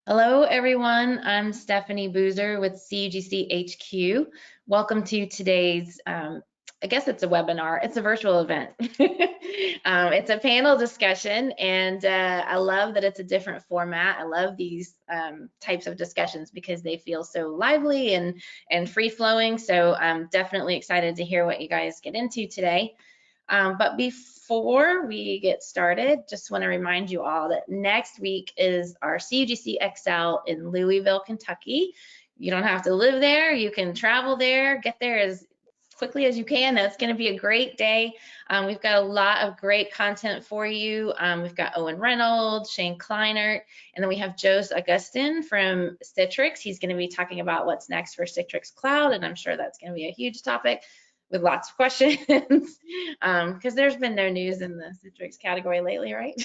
Hello, everyone. I'm Stephanie Boozer with CUGC HQ. Welcome to today's, I guess it's a webinar. It's a virtual event. It's a panel discussion, and I love that it's a different format. I love these types of discussions because they feel so lively and free-flowing. So I'm definitely excited to hear what you guys get into today. But before we get started, just want to remind you all that next week is our CUGC XL in Louisville, Kentucky. You don't have to live there. You can travel there, get there as quickly as you can. That's going to be a great day. We've got a lot of great content for you. We've got Owen Reynolds, Shane Kleinert, and then we have Joe Augustin from Citrix. He's going to be talking about what's next for Citrix Cloud, and I'm sure that's going to be a huge topic with lots of questions because there's been no news in the Citrix category lately, right?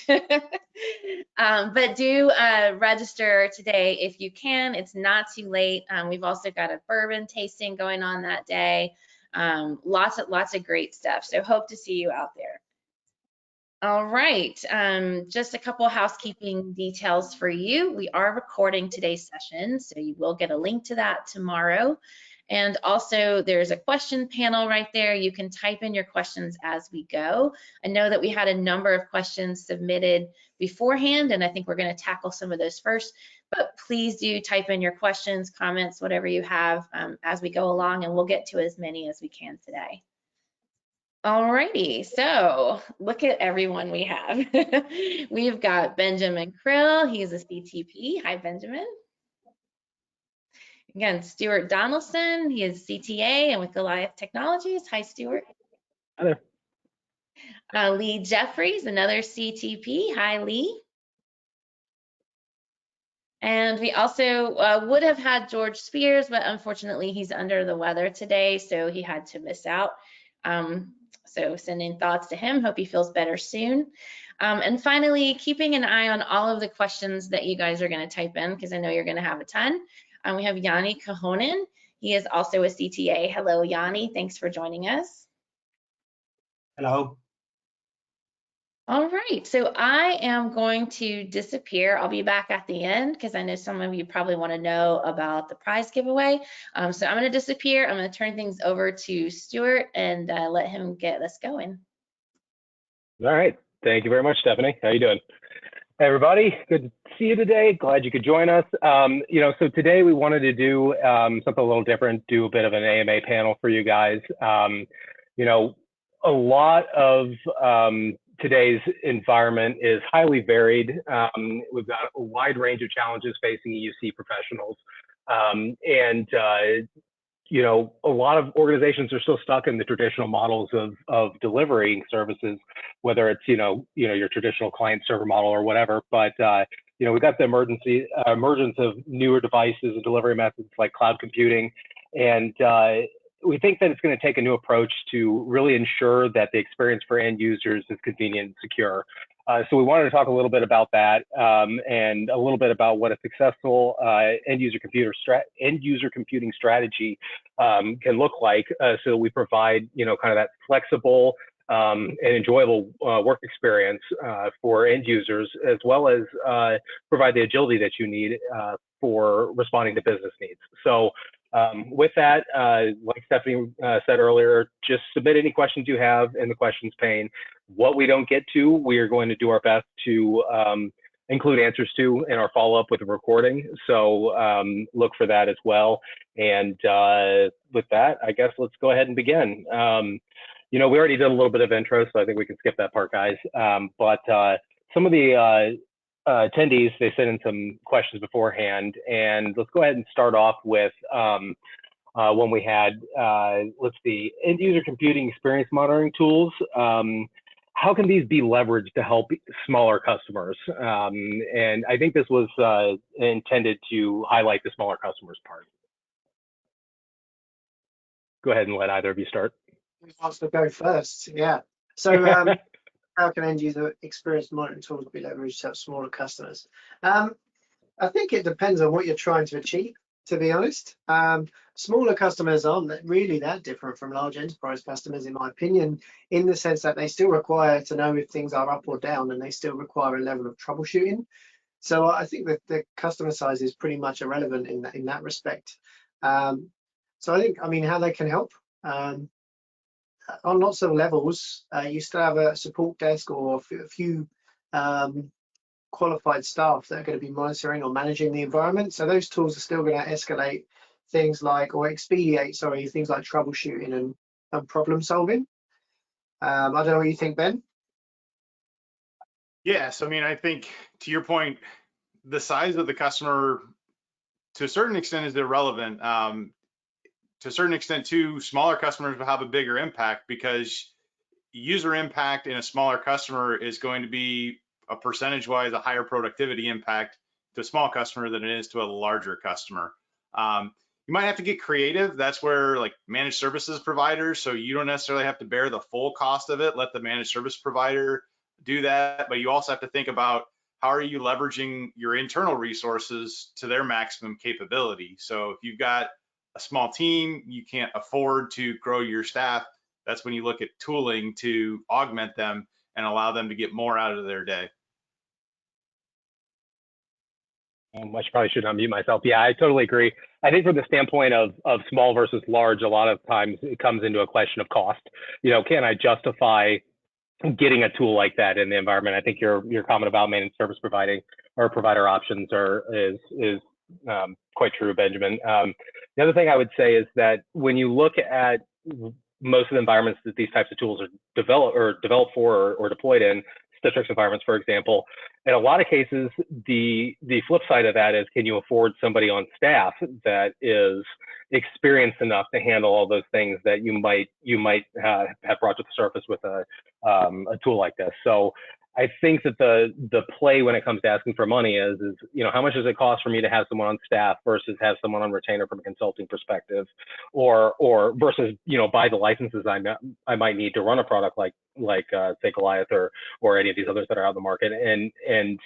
But do register today if you can. It's not too late. We've also got a bourbon tasting going on that day. Lots of great stuff. So hope to see you out there. All right, just a couple housekeeping details for you. We are recording today's session, so you will get a link to that tomorrow. And also there's a question panel right there. You can type in your questions as we go. I know that we had a number of questions submitted beforehand, and I think we're going to tackle some of those first, but please do type in your questions, comments, whatever you have as we go along, and we'll get to as many as we can today. Alrighty, so look at everyone we have. We've got Benjamin Crill, he's a CTP. Hi, Benjamin. Again, Stuart Donnelson, he is CTA and with Goliath Technologies. Hi, Stuart. Hi there. Leee Jeffries, another CTP. Hi, Leee. And we also would have had George Spears, but unfortunately he's under the weather today, so he had to miss out. So sending thoughts to him, hope he feels better soon. And finally, keeping an eye on all of the questions that you guys are going to type in, because I know you're going to have a ton. We have Yanni Kahonen. He is also a CTA. Hello, Yanni. Thanks for joining us. Hello. All right, so I am going to disappear. I'll be back at the end because I know some of you probably want to know about the prize giveaway. So I'm going to disappear. I'm going to turn things over to Stuart and let him get us going. All right. Thank you very much, Stephanie. How you doing? Hey, everybody. Good to see you today. Glad you could join us. So today we wanted to do something a little different, do a bit of an AMA panel for you guys. A lot of today's environment is highly varied. We've got a wide range of challenges facing EUC professionals. A lot of organizations are still stuck in the traditional models of delivering services, whether it's, your traditional client server model or whatever. But, we've got the emergence of newer devices and delivery methods like cloud computing. And we think that it's going to take a new approach to really ensure that the experience for end users is convenient and secure. So we wanted to talk a little bit about that and a little bit about what a successful end user computing strategy can look like. So we provide, kind of that flexible and enjoyable work experience for end users, as well as provide the agility that you need for responding to business needs. So with that, like Stephanie said earlier, just submit any questions you have in the questions pane. What we don't get to, we are going to do our best to include answers to in our follow-up with the recording. So look for that as well. And with that, I guess let's go ahead and begin. We already did a little bit of intro, so I think we can skip that part, guys. But some of the attendees, they sent in some questions beforehand, and let's go ahead and start off with when we had, let's see, end user computing experience monitoring tools. How can these be leveraged to help smaller customers? And I think this was intended to highlight the smaller customers part. Go ahead and let either of you start. Who wants to go first? Yeah. So how can end user experience monitoring tools be leveraged to help smaller customers? I think it depends on what you're trying to achieve, to be honest. Smaller customers aren't really that different from large enterprise customers, in my opinion, in the sense that they still require to know if things are up or down, and they still require a level of troubleshooting. So I think that the customer size is pretty much irrelevant in that respect. So I think, I mean, how they can help on lots of levels, you still have a support desk or a few qualified staff that are going to be monitoring or managing the environment. So those tools are still going to escalate things like, or expedite, sorry, things like troubleshooting and problem solving. I don't know what you think, Ben. Yes, I mean, I think to your point, the size of the customer to a certain extent is irrelevant. To a certain extent too, smaller customers will have a bigger impact because user impact in a smaller customer is going to be a percentage-wise a higher productivity impact to a small customer than it is to a larger customer. You might have to get creative. That's where like managed services providers, so you don't necessarily have to bear the full cost of it. Let the managed service provider do that, but you also have to think about how are you leveraging your internal resources to their maximum capability. So if you've got a small team, you can't afford to grow your staff. That's when you look at tooling to augment them and allow them to get more out of their day. I probably should unmute myself. Yeah, I totally agree. I think from the standpoint of small versus large, a lot of times it comes into a question of cost. You know, can I justify getting a tool like that in the environment? I think your comment about managed service providing or provider options is quite true, Benjamin. The other thing I would say is that when you look at most of the environments that these types of tools are developed for or deployed in, Citrix environments, for example, in a lot of cases, the flip side of that is, can you afford somebody on staff that is experienced enough to handle all those things that you might have brought to the surface with a tool like this? So I think that the play when it comes to asking for money is, you know, how much does it cost for me to have someone on staff versus have someone on retainer from a consulting perspective, or versus, you know, buy the licenses I might need to run a product like say Goliath or any of these others that are out in the market. And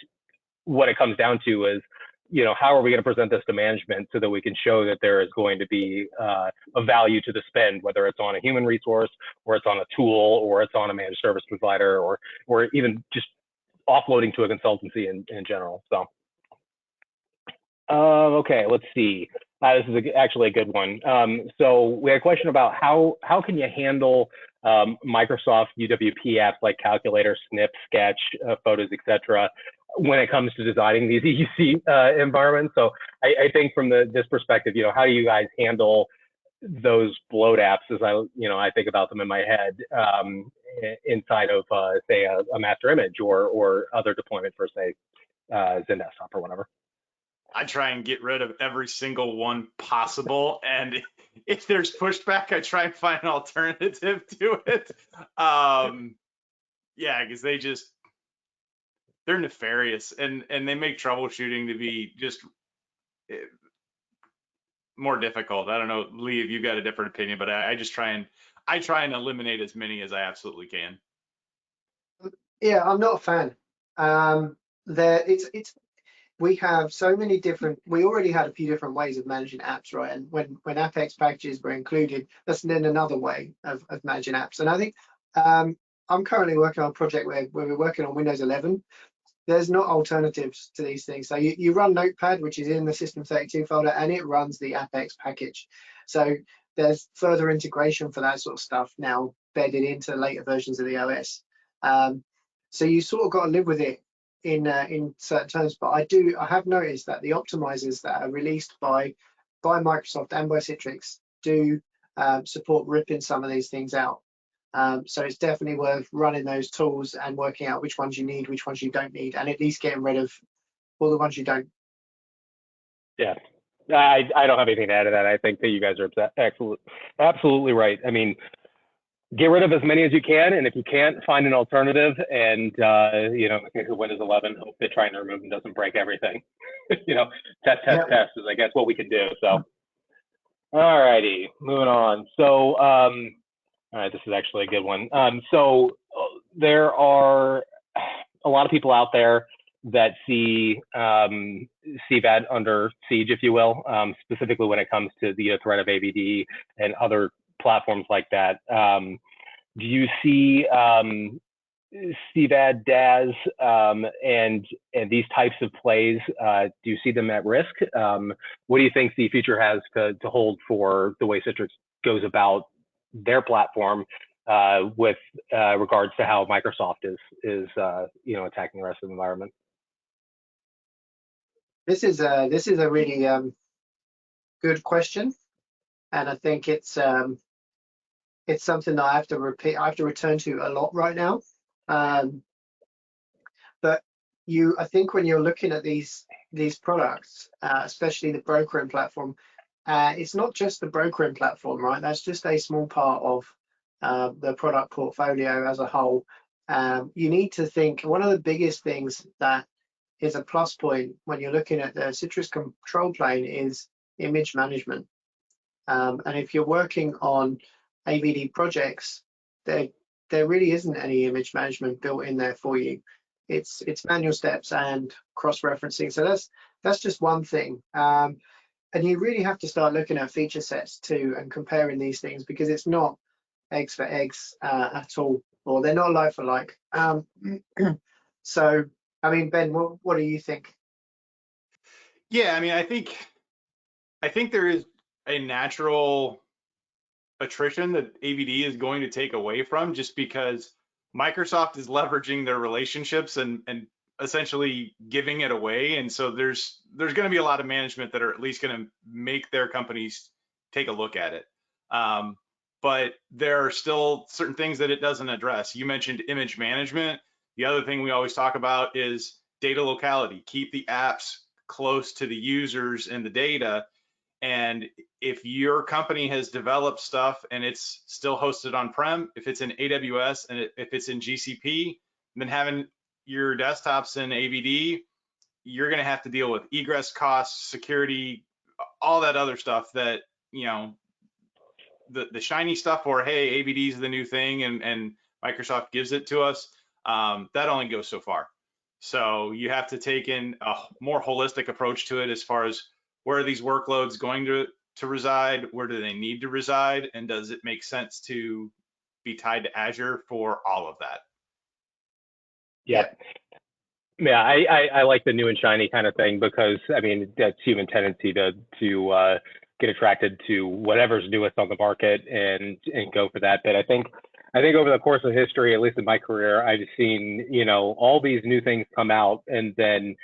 what it comes down to is, you know, how are we going to present this to management so that we can show that there is going to be a value to the spend, whether it's on a human resource or it's on a tool or it's on a managed service provider or even just offloading to a consultancy in general. So, okay, let's see. This is actually a good one. So we had a question about how can you handle Microsoft UWP apps like Calculator, Snip, Sketch, Photos, etc. when it comes to designing these EUC environments. So I think from this perspective, you know, how do you guys handle those bloat apps as I think about them in my head inside of say a master image or other deployment for say Zendesk or whatever? I try and get rid of every single one possible, and if there's pushback, I try and find an alternative to it. Yeah, because they're nefarious, and they make troubleshooting to be just more difficult. I don't know, Lee, if you've got a different opinion, but I try and eliminate as many as I absolutely can. Yeah, I'm not a fan. We have so many different, we already had a few different ways of managing apps, right? And when Apex packages were included, that's then another way of managing apps. And I think I'm currently working on a project where we're working on Windows 11. There's not alternatives to these things. So you run Notepad, which is in the System32 folder, and it runs the Apex package. So there's further integration for that sort of stuff now bedded into later versions of the OS. So you sort of got to live with it in certain terms, but I have noticed that the optimizers that are released by Microsoft and by Citrix do support ripping some of these things out. So it's definitely worth running those tools and working out which ones you need, which ones you don't need, and at least getting rid of all the ones you don't. Yeah, I don't have anything to add to that. I think that you guys are absolutely right. I mean, get rid of as many as you can, and if you can't, find an alternative. And you know, Windows 11, hope that trying to remove them doesn't break everything. You know, test is I guess what we can do. So, all righty, moving on. So, all right, this is actually a good one. So there are a lot of people out there that see CVAD under siege, if you will, specifically when it comes to the threat of AVD and other platforms like that. Do you see CVAD, DAS, and these types of plays, do you see them at risk? What do you think the future has to hold for the way Citrix goes about their platform with regards to how Microsoft is attacking the rest of the environment? This is a really good question, and I think it's something that I have to repeat. I have to return to a lot right now. But I think when you're looking at these products, especially the brokering platform, it's not just the brokering platform, right? That's just a small part of the product portfolio as a whole. You need to think, one of the biggest things that is a plus point when you're looking at the Citrix control plane is image management. And if you're working on AVD projects, there really isn't any image management built in there for you. It's manual steps and cross-referencing. So that's just one thing. And you really have to start looking at feature sets too and comparing these things, because it's not eggs for eggs at all, or they're not like for like. So, I mean, Ben, what do you think? Yeah, I mean, I think there is a natural attrition that AVD is going to take away from, just because Microsoft is leveraging their relationships and essentially giving it away. And so there's going to be a lot of management that are at least going to make their companies take a look at it. But there are still certain things that it doesn't address. You mentioned image management. The other thing we always talk about is data locality. Keep the apps close to the users and the data. And if your company has developed stuff and it's still hosted on-prem, if it's in AWS and if it's in GCP, then having your desktops in AVD, you're going to have to deal with egress costs, security, all that other stuff that, you know, the shiny stuff, or hey, AVD is the new thing and Microsoft gives it to us, that only goes so far. So you have to take in a more holistic approach to it as far as where are these workloads going to reside, where do they need to reside, and does it make sense to be tied to Azure for all of that? Yeah. Yeah, I like the new and shiny kind of thing, because I mean that's human tendency to get attracted to whatever's newest on the market and go for that. But I think over the course of history, at least in my career, I've seen, you know, all these new things come out, and then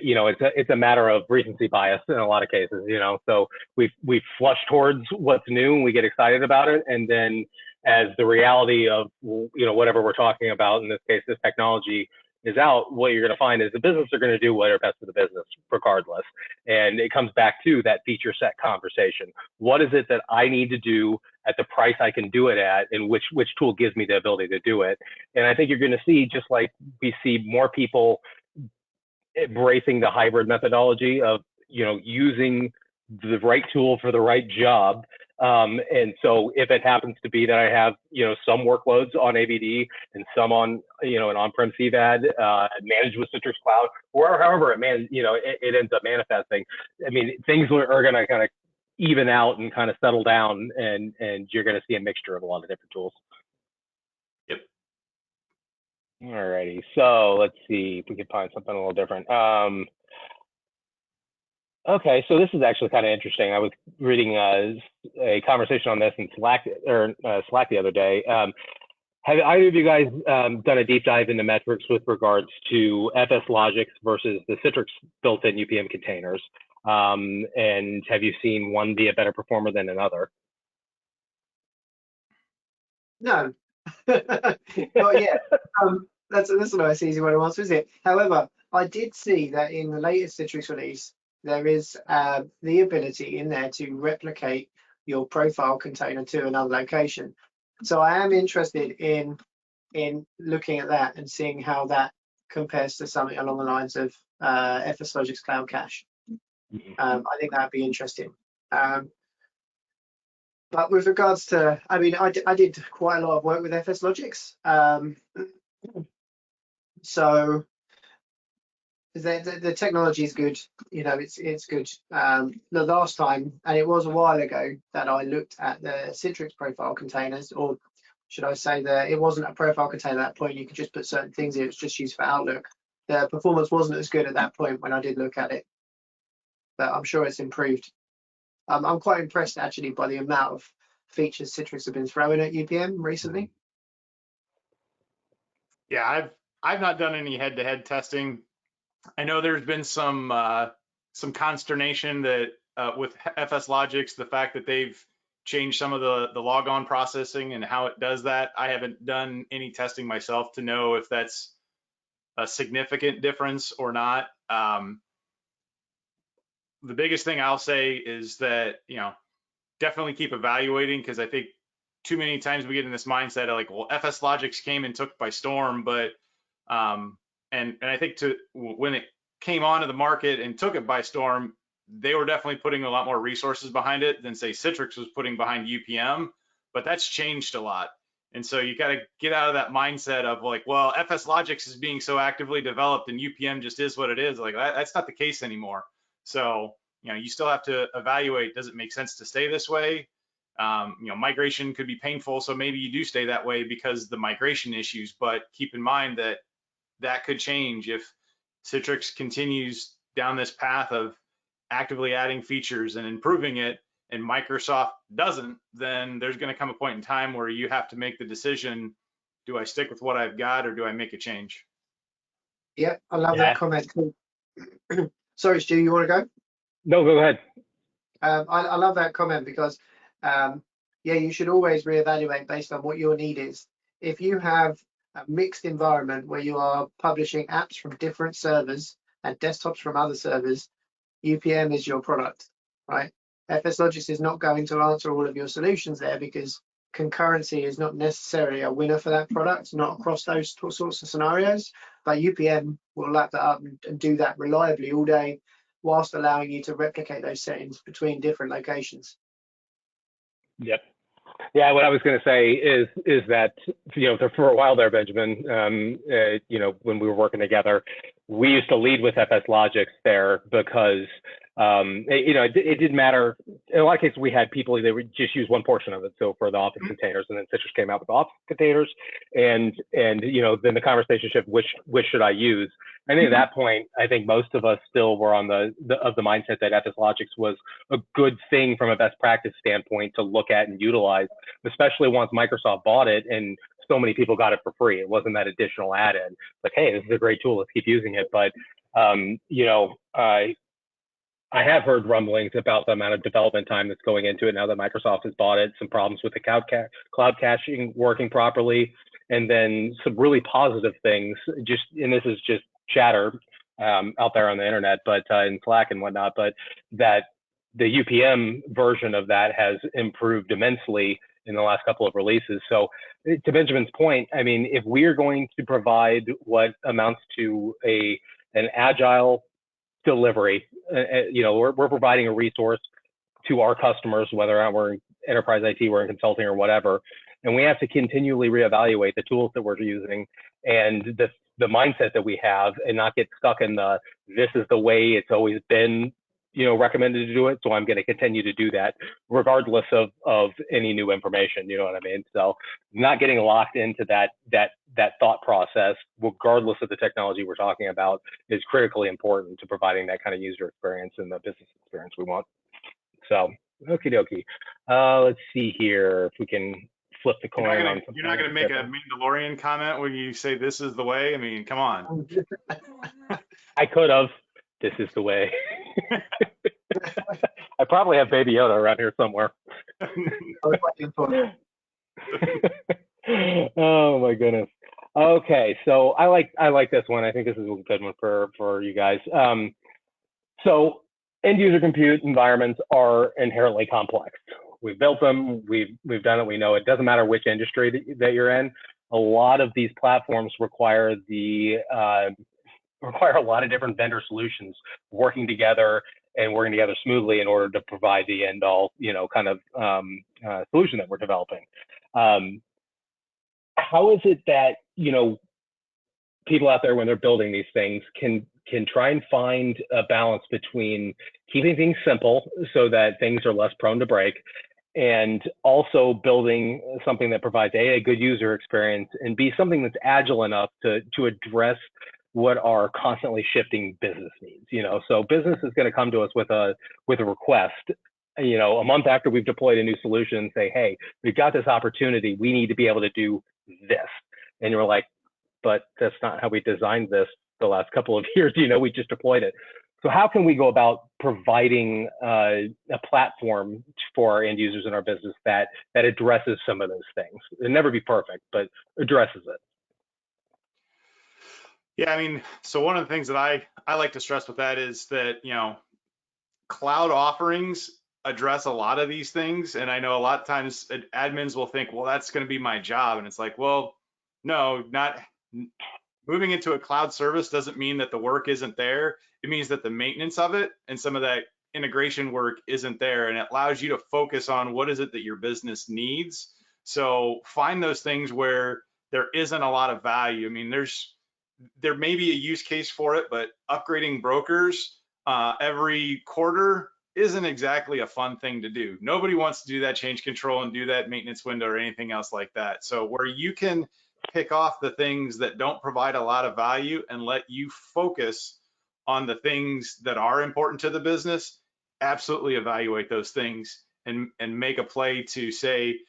you know, it's a matter of recency bias in a lot of cases, you know. So we flush towards what's new and we get excited about it, and then as the reality of, you know, whatever we're talking about, in this case this technology, is out, what you're going to find is the business are going to do what are best for the business regardless. And it comes back to that feature set conversation. What is it that I need to do at the price I can do it at, and which tool gives me the ability to do it? And I think you're going to see, just like we see more people embracing the hybrid methodology of, you know, using the right tool for the right job. And so if it happens to be that I have, you know, some workloads on AVD and some on, you know, an on-prem CVAD, managed with Citrix Cloud, or however it ends up manifesting, I mean, things are going to kind of even out and kind of settle down, and you're going to see a mixture of a lot of different tools. Yep. Alrighty, so let's see if we can find something a little different. Okay, so this is actually kind of interesting. I was reading a conversation on this in Slack the other day. Have either of you guys done a deep dive into metrics with regards to FSLogix versus the Citrix built-in UPM containers? And have you seen one be a better performer than another? No, not yet. That's a nice easy one to answer, isn't it? However, I did see that in the latest Citrix release, there is the ability in there to replicate your profile container to another location. So I am interested in looking at that and seeing how that compares to something along the lines of FSLogix Cloud Cache. I think that'd be interesting. But with regards to, I mean, I did quite a lot of work with FSLogix. So the technology is good, you know, it's good. The last time, and it was a while ago, that I looked at the Citrix profile containers, or should I say, that it wasn't a profile container at that point. You could just put certain things in. It was just used for Outlook. The performance wasn't as good at that point when I did look at it, but I'm sure it's improved. I'm quite impressed actually by the amount of features Citrix have been throwing at UPM recently. Yeah, I've not done any head-to-head testing. I know there's been some consternation that with FSLogix, the fact that they've changed some of the logon processing and how it does that. I haven't done any testing myself to know if that's a significant difference or not. The biggest thing I'll say is that, you know, definitely keep evaluating, because I think too many times we get in this mindset of like, well, FSLogix came and took by storm, but and I think when it came onto the market and took it by storm, they were definitely putting a lot more resources behind it than say Citrix was putting behind UPM, but that's changed a lot. And so you got to get out of that mindset of like, well, FSLogix is being so actively developed and UPM just is what it is. Like that's not the case anymore. So, you know, you still have to evaluate, does it make sense to stay this way? You know, migration could be painful, so maybe you do stay that way because the migration issues, but keep in mind that that could change if Citrix continues down this path of actively adding features and improving it, and Microsoft doesn't, then there's going to come a point in time where you have to make the decision, do I stick with what I've got or do I make a change? Yeah, I love that comment. Sorry, Stu, you want to go? No, go ahead. I love that comment because, yeah, you should always reevaluate based on what your need is. If you have a mixed environment where you are publishing apps from different servers and desktops from other servers, UPM is your product, right? FSLogix is not going to answer all of your solutions there because concurrency is not necessarily a winner for that product, not across those sorts of scenarios, but UPM will lap that up and do that reliably all day, whilst allowing you to replicate those settings between different locations. Yep. Yeah, what I was going to say is that, you know, for a while there, Benjamin, you know, when we were working together, we used to lead with FSLogix there because, you know, it didn't matter. In a lot of cases, we had people that would just use one portion of it. So for the Office containers, and then Citrix came out with Office containers, and you know, then the conversation shifted, which should I use? I think at that point, I think most of us still were on the mindset that FSLogix was a good thing from a best practice standpoint to look at and utilize, especially once Microsoft bought it and so many people got it for free. It wasn't that additional add-in. Like, hey, this is a great tool, let's keep using it. But you know, I have heard rumblings about the amount of development time that's going into it now that Microsoft has bought it, some problems with the cloud caching working properly, and then some really positive things. Just, and this is just chatter out there on the internet, but in Slack and whatnot, but that the UPM version of that has improved immensely in the last couple of releases. So to Benjamin's point, I mean, if we're going to provide what amounts to an agile delivery, you know, we're providing a resource to our customers, whether or not we're in enterprise IT, we're in consulting or whatever, and we have to continually reevaluate the tools that we're using and the mindset that we have, and not get stuck in this is the way it's always been, you know, recommended to do it, so I'm going to continue to do that regardless of any new information, you know what I mean? So not getting locked into that thought process, regardless of the technology we're talking about, is critically important to providing that kind of user experience and the business experience we want. So, okie dokie. Let's see here if we can flip the coin. You're not going to make a Mandalorian comment when you say this is the way? I mean, come on. I could have. This is the way. I probably have Baby Yoda around here somewhere. Oh my goodness. Okay, so I like this one. I think this is a good one for you guys. So end user compute environments are inherently complex. We've built them, we've done it, we know it. Doesn't matter which industry that you're in. A lot of these platforms require a lot of different vendor solutions working together smoothly in order to provide the end all, you know, kind of solution that we're developing. How is it that, you know, people out there when they're building these things can try and find a balance between keeping things simple so that things are less prone to break, and also building something that provides a good user experience, and B, something that's agile enough to address what are constantly shifting business needs. So business is going to come to us with a request, a month after we've deployed a new solution, and say, hey, we've got this opportunity, we need to be able to do this. And you're like, but that's not how we designed this the last couple of years. We just deployed it. So how can we go about providing a platform for our end users in our business that addresses some of those things? It'll never be perfect, but addresses it. Yeah, I mean, so one of the things that I like to stress with that is that, cloud offerings address a lot of these things. And I know a lot of times admins will think, well, that's going to be my job. And it's like, well, no, not moving into a cloud service doesn't mean that the work isn't there. It means that the maintenance of it and some of that integration work isn't there. And it allows you to focus on what is it that your business needs. So find those things where there isn't a lot of value. I mean, there may be a use case for it, but upgrading brokers every quarter isn't exactly a fun thing to do. Nobody wants to do that change control and do that maintenance window or anything else like that. So where you can pick off the things that don't provide a lot of value and let you focus on the things that are important to the business, absolutely evaluate those things and make a play to say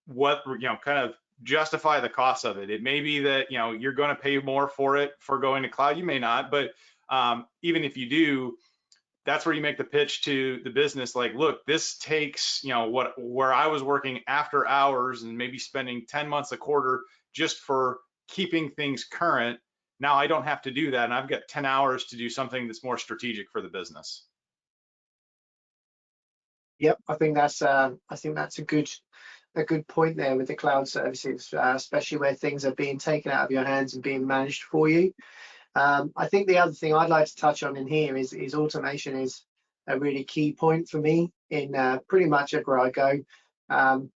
what, kind of justify the cost of it. It may be that, you're going to pay more for it for going to cloud. You may not, but even if you do, that's where you make the pitch to the business. Like, look, this takes, where I was working after hours and maybe spending 10 months a quarter just for keeping things current. Now I don't have to do that. And I've got 10 hours to do something that's more strategic for the business. Yep, I think that's a good point there with the cloud services, especially where things are being taken out of your hands and being managed for you. I think the other thing I'd like to touch on in here is automation is a really key point for me in pretty much everywhere I go.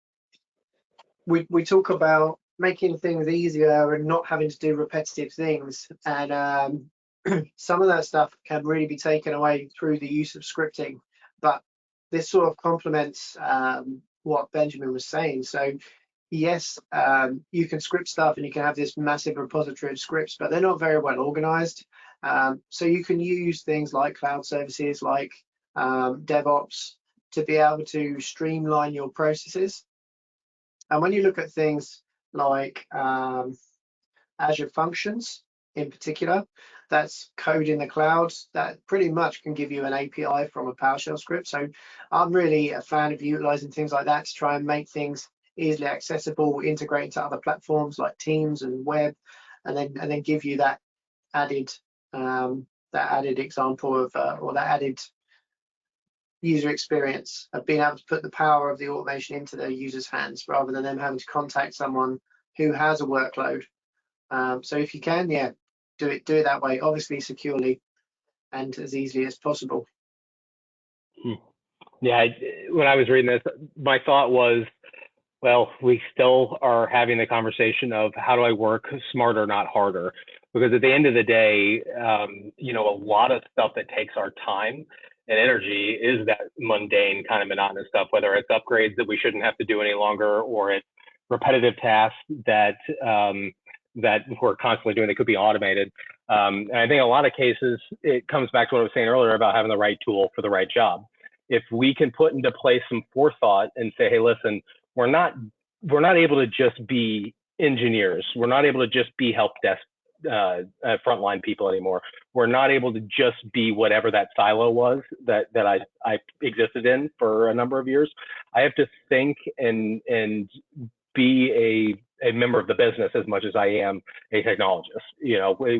We talk about making things easier and not having to do repetitive things, and some of that stuff can really be taken away through the use of scripting, but this sort of complements what Benjamin was saying. So yes, you can script stuff and you can have this massive repository of scripts, but they're not very well organized. So you can use things like cloud services, like DevOps, to be able to streamline your processes. And when you look at things like Azure Functions in particular, that's code in the cloud that pretty much can give you an API from a PowerShell script. So I'm really a fan of utilizing things like that to try and make things easily accessible, integrate into other platforms like Teams and web, and then give you that added example of or that added user experience of being able to put the power of the automation into the user's hands rather than them having to contact someone who has a workload. So if you can, do it that way, obviously securely and as easily as possible. Yeah, when I was reading this, my thought was, well, we still are having the conversation of how do I work smarter, not harder? Because at the end of the day, a lot of stuff that takes our time and energy is that mundane kind of monotonous stuff, whether it's upgrades that we shouldn't have to do any longer, or it's repetitive tasks that we're constantly doing that could be automated. And I think in a lot of cases, it comes back to what I was saying earlier about having the right tool for the right job. If we can put into place some forethought and say, hey, listen, we're not able to just be engineers. We're not able to just be help desk frontline people anymore. We're not able to just be whatever that silo was that I existed in for a number of years. I have to think and be a member of the business as much as I am a technologist.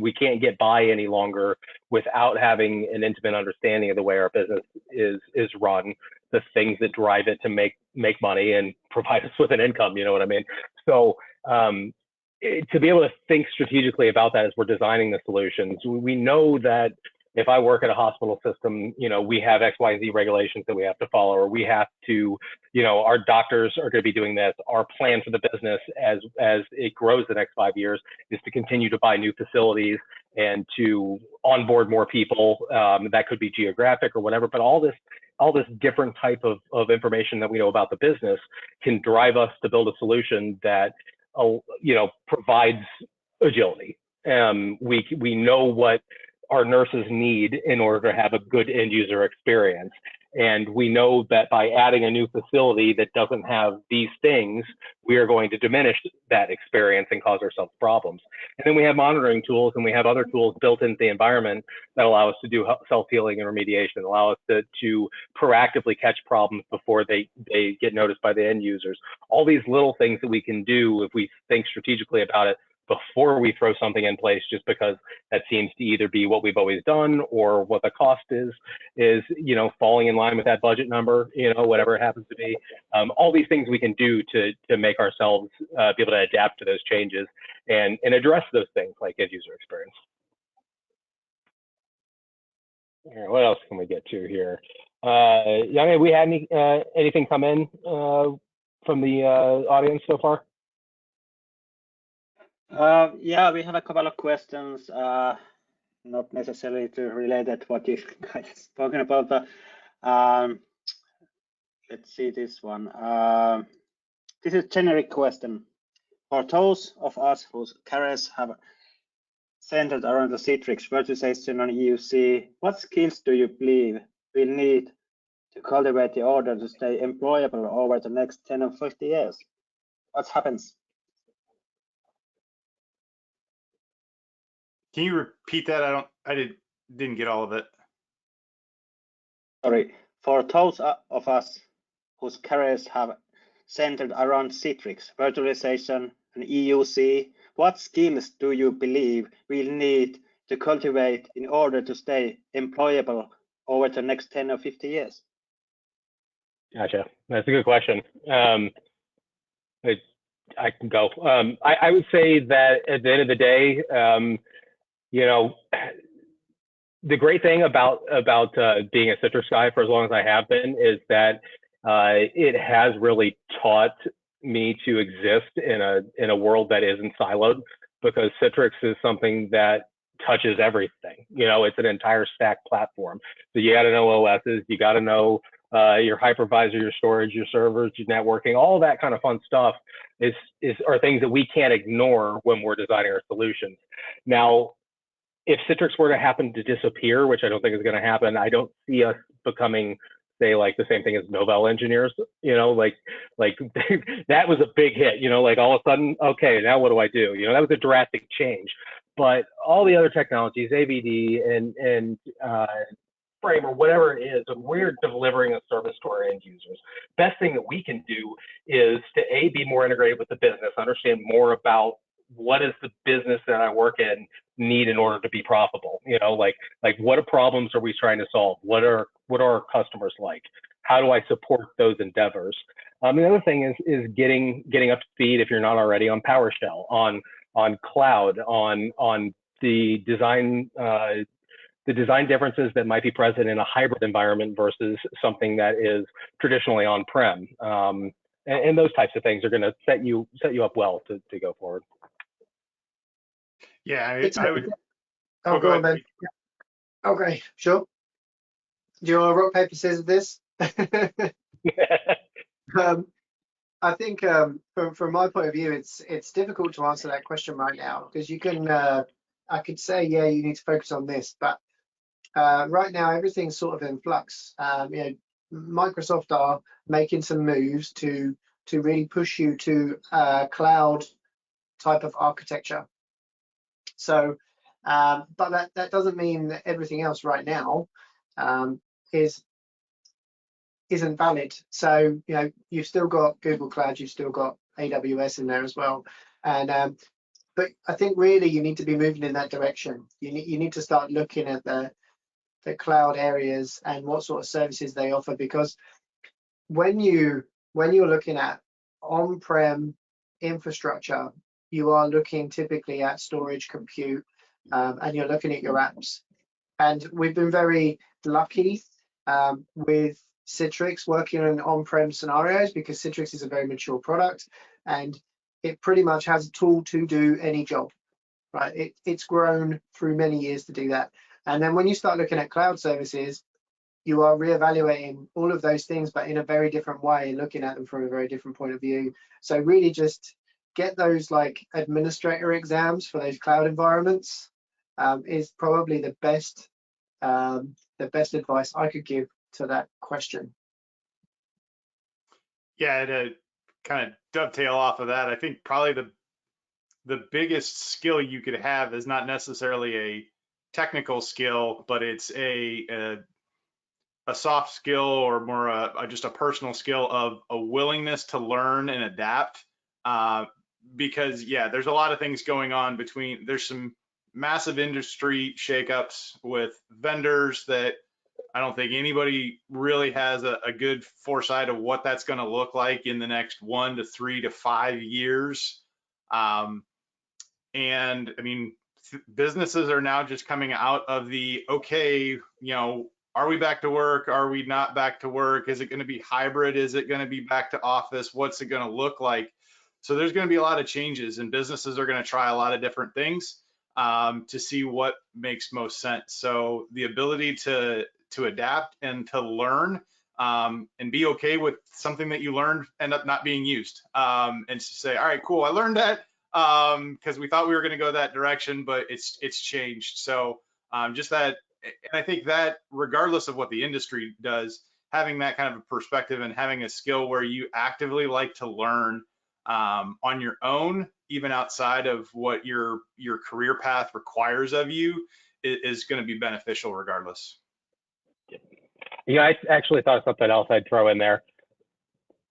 We can't get by any longer without having an intimate understanding of the way our business is run, the things that drive it to make money and provide us with an income. You know what I mean? So to be able to think strategically about that as we're designing the solutions, we know that if I work at a hospital system, we have X, Y, Z regulations that we have to follow, or we have to, our doctors are going to be doing this. Our plan for the business as it grows the next 5 years is to continue to buy new facilities and to onboard more people. That could be geographic or whatever, but all this all this different type of information that we know about the business can drive us to build a solution that, provides agility. We know what our nurses need in order to have a good end user experience. And we know that by adding a new facility that doesn't have these things, we are going to diminish that experience and cause ourselves problems. And then we have monitoring tools, and we have other tools built into the environment that allow us to do self-healing and remediation, allow us to proactively catch problems before they get noticed by the end users. All these little things that we can do if we think strategically about it before we throw something in place, just because that seems to either be what we've always done or what the cost is falling in line with that budget number, whatever it happens to be. All these things we can do to make ourselves be able to adapt to those changes and address those things like end user experience. All right, what else can we get to here? Young, have we had anything come in from the audience so far? Yeah, we have a couple of questions, not necessarily related to what you guys spoken about, but let's see this one. This is a generic question. For those of us whose careers have centered around the Citrix virtualization on EUC, what skills do you believe we need to cultivate in order to stay employable over the next 10 or 50 years? What happens? Can you repeat that? I didn't get all of it. Sorry. For those of us whose careers have centered around Citrix, virtualization, and EUC, what skills do you believe we'll need to cultivate in order to stay employable over the next 10 or 50 years? Gotcha. That's a good question. I can go. I would say that at the end of the day, the great thing about being a Citrix guy for as long as I have been is that it has really taught me to exist in a world that isn't siloed, because Citrix is something that touches everything. It's an entire stack platform. So you got to know OSs, you got to know your hypervisor, your storage, your servers, your networking, all that kind of fun stuff are things that we can't ignore when we're designing our solutions. Now, if Citrix were to happen to disappear, which I don't think is going to happen, I don't see us becoming, say, like the same thing as Novell engineers. Like that was a big hit. Like all of a sudden, okay, now what do I do? That was a drastic change. But all the other technologies, AVD and Frame or whatever it is, we're delivering a service to our end users. Best thing that we can do is to be more integrated with the business, understand more about what is the business that I work in need in order to be profitable. Like what problems are we trying to solve? What are our customers like? How do I support those endeavors? The other thing is getting up to speed, if you're not already, on PowerShell, on cloud, on the design differences that might be present in a hybrid environment versus something that is traditionally on-prem. And those types of things are going to set you up well to go forward. Yeah, I would. Oh, go on, Ben. Yeah. Okay, sure. Do you want to rock, paper, scissors this? I think from my point of view, it's difficult to answer that question right now, because you can. I could say, yeah, you need to focus on this, but right now everything's sort of in flux. Microsoft are making some moves to really push you to cloud type of architecture. So, but that doesn't mean that everything else right now isn't valid. So, you've still got Google Cloud, you've still got AWS in there as well, and but I think really you need to be moving in that direction. You need to start looking at the cloud areas and what sort of services they offer, because when you're looking at on-prem infrastructure, you are looking typically at storage, compute, and you're looking at your apps. And we've been very lucky with Citrix working in on-prem scenarios, because Citrix is a very mature product and it pretty much has a tool to do any job, right? It's grown through many years to do that. And then when you start looking at cloud services, you are reevaluating all of those things, but in a very different way, looking at them from a very different point of view. So really just get those like administrator exams for those cloud environments is probably the best advice I could give to that question. Yeah, to kind of dovetail off of that, I think probably the biggest skill you could have is not necessarily a technical skill, but it's a soft skill, or more just a personal skill of a willingness to learn and adapt. Because yeah, there's a lot of things going on there's some massive industry shakeups with vendors that I don't think anybody really has a good foresight of what that's going to look like in the next 1 to 3 to 5 years. And I mean, businesses are now just coming out of okay, are we back to work? Are we not back to work? Is it going to be hybrid? Is it going to be back to office? What's it going to look like? So there's going to be a lot of changes, and businesses are going to try a lot of different things to see what makes most sense. So the ability to adapt and to learn and be okay with something that you learned end up not being used, and to say, all right, cool, I learned that because we thought we were going to go that direction, but it's changed. So just that, and I think that regardless of what the industry does, having that kind of a perspective and having a skill where you actively like to learn on your own, even outside of what your career path requires of you, is going to be beneficial regardless. Yeah, I actually thought of something else I'd throw in there.